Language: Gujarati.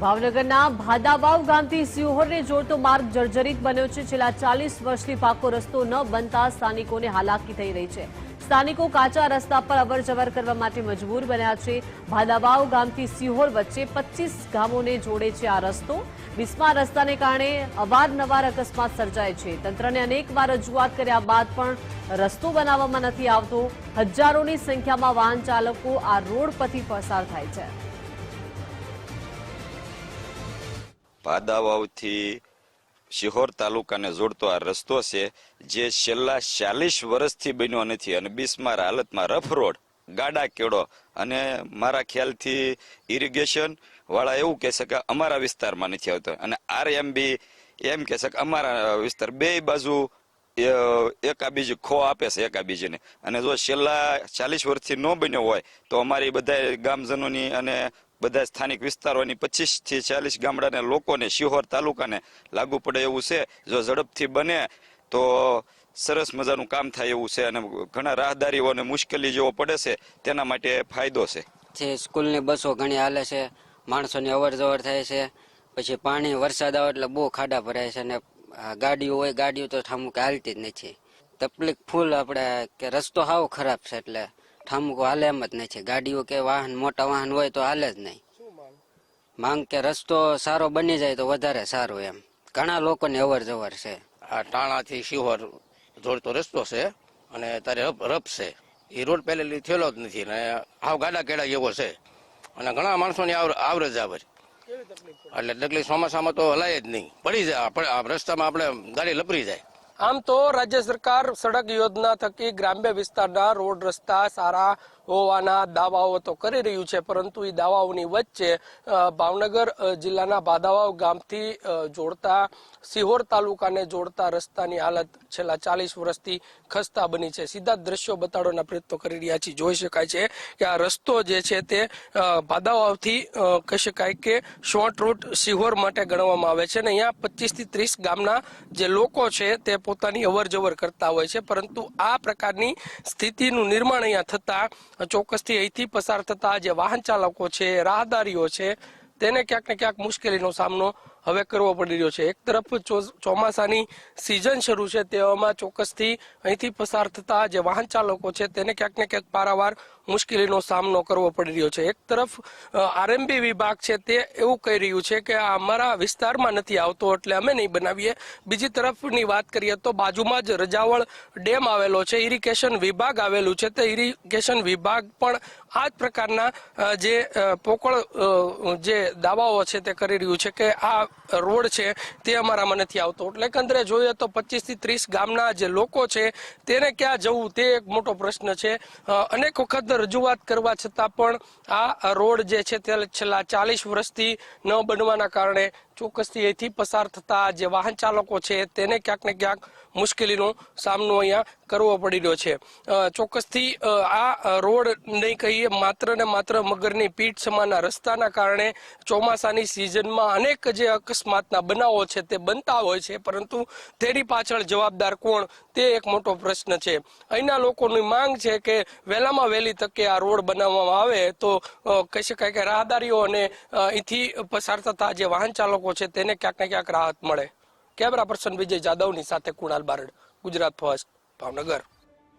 ભાવનગરના ભાદાવાવ ગામથી સિહોરને જોડતો માર્ગ જર્જરિત બન્યો છે। છેલ્લા 40 વર્ષથી પાકો રસ્તો ન બનતા સ્થાનિકોને હાલાકી થઈ રહી છે। સ્થાનિકો કાચા રસ્તા પર અવરજવર કરવા માટે મજબૂર બન્યા છે। ભાદાવાવ ગામથી સિહોર વચ્ચે 25 ગામોને જોડે છે આ રસ્તો। બિસ્માર રસ્તાને કારણે અવારનવાર અકસ્માત સર્જાય છે। તંત્રને અનેકવાર રજૂઆત કર્યા બાદ પણ રસ્તો બનાવવામાં નથી આવતો। હજારોની સંખ્યામાં વાહન ચાલકો આ રોડ પરથી પસાર થાય છે। ભાદાવાવથી સિહોર તાલુકાને જોડતો આ રસ્તો છે જે છેલ્લા 40 વર્ષથી બન્યો નથી અને બિસ્માર હાલતમાં રફ રોડ ગાડા કેળો અને મારા ખ્યાલથી ઇરિગેશન વાળા એવું કહે છે કે અમારા વિસ્તારમાં નથી આવતો અને આરએમબી એમ કહે છે કે અમારા વિસ્તાર બે બાજુ એકાબીજી ખો આપે છે એકાબીજીને અને જો છેલ્લા 40 વર્ષથી ન બન્યો હોય તો અમારી બધા ગામજનોની અને બધા સ્થાનિક વિસ્તારોની 25 થી 40 ગામડાના લોકોને સિહોર તાલુકાને લાગુ પડે એવું છે। જો ઝડપથી બને તો સરસ મજાનું કામ થાય એવું છે અને ઘણા રાહદારીઓને મુશ્કેલી જેવો પડે છે તેના માટે ફાયદો છે। સ્કૂલની બસો ઘણી હાલે છે, માણસોની અવર જવર થાય છે, પછી પાણી વરસાદ આવે એટલે બહુ ખાડા ભરાય છે અને ગાડીઓ હોય ગાડીઓ તો ઠામુક હાલતી જ નથી। તકલીફ ફૂલ આપણે કે રસ્તો હાવ ખરાબ છે એટલે ઠામુકો હાલે એમ જ નથી। ગાડીઓ કે વાહન મોટા વાહન હોય તો હાલે જ નહીં। માંગ કે રસ્તો સારો બની જાય તો વધારે સારું એમ। ઘણા લોકોની અવર જવર છે। આ ટાણાથી સિહોર જોડતો રસ્તો છે અને તારે રફ છે એ રોડ પહેલેથી થયેલો જ નથી ને હાવ ગાડા કેડા જેવો છે અને ઘણા માણસોની આવરેજ આવર એટલે તકલીફ ચોમાસામાં તો હલાય જ નહીં, પડી જાય રસ્તામાં આપણે ગાડી લપરી જાય। આમ તો રાજ્ય સરકાર સડક યોજના થકી ગ્રામ્ય વિસ્તારના રોડ રસ્તા સારા હોવાના દાવાઓ તો કરી રહ્યું છે, પરંતુ એ દાવાઓની વચ્ચે ભાવનગર જિલ્લાના ભાદાવાવ ગામથી જોડતા સિહોર તાલુકાને જોડતા રસ્તાની હાલત છેલ્લા 40 વર્ષથી ખસ્તા બની છે। સીધા દ્રશ્યો બતાડવાના પ્રયત્નો કરી રહ્યા છીએ। જોઈ શકાય છે કે આ રસ્તો જે છે તે ભાદાવાવથી કહી શકાય કે શોર્ટ રૂટ સિહોર માટે ગણવામાં આવે છે અને અહીંયા 25 થી 30 ગામના જે લોકો છે તે પોતાની અવર જવર કરતા હોય છે, પરંતુ આ પ્રકારની સ્થિતિનું નિર્માણ અહીંયા થતા ચોક્કસથી અહીંથી પસાર થતા જે વાહન ચાલકો છે, રાહદારીઓ છે, તેને ક્યાંક ને ક્યાંક મુશ્કેલીનો સામનો હવે કરવો પડી રહ્યો છે। એક તરફ ચોમાસાની સિઝન શરૂ છે તેવામાં ચોક્કસથી અહીંથી પસાર થતા જે વાહન ચાલકો છે તેને ક્યાંક ને ક્યાંક પારાવાર મુશ્કેલીનો સામનો કરવો પડી રહ્યો છે। એક તરફ આરએમબી વિભાગ છે તે એવું કહી રહ્યું છે કે આ અમારા વિસ્તારમાં નથી આવતો એટલે અમે નહીં બનાવીએ। બીજી તરફની વાત કરીએ તો બાજુમાં જ રજાવળ ડેમ આવેલો છે, ઇરિગેશન વિભાગ આવેલું છે, તે ઇરિગેશન વિભાગ પણ આ જ પ્રકારના જે પોકળ જે દાવાઓ છે તે કરી રહ્યું છે કે આ રોડ છે તે અમારામાં નથી આવતો। એટલે એકંદરે જોઈએ તો 25 થી 30 ગામના જે લોકો છે તેને ક્યાં જવું તે એક મોટો પ્રશ્ન છે। અનેક વખત રજૂઆત કરવા છતાં પણ આ રોડ જે છે તે છેલ્લા 40 વર્ષથી ન બનવાના કારણે ચોક્કસથી અહીંથી પસાર થતા જે વાહન ચાલકો છે તેને ક્યાંક ને ક્યાંક મુશ્કેલીનો સામનો અહીંયા કરવો પડી રહ્યો છે। ચોક્કસથી આ રોડ નહીં કહીએ, માત્ર ને માત્ર મગરની પીઠ સમાના રસ્તાના કારણે ચોમાસાની સિઝનમાં અનેક જે અકસ્માતના બનાવો છે તે બનતા હોય છે, પરંતુ તેની પાછળ જવાબદાર કોણ તે એક મોટો પ્રશ્ન છે। અહીંના લોકોની માંગ છે કે વહેલામાં વહેલી તકે આ રોડ બનાવવામાં આવે તો કહી શકાય કે રાહદારીઓ અને અહીંથી પસાર થતા જે વાહન ચાલકો છે તેને ક્યાંક ને ક્યાંક રાહત મળે। કેમેરા પર્સન વિજય જાદવની સાથે કુણાલ બારડ, ગુજરાત ફર્સ્ટ, ભાવનગર।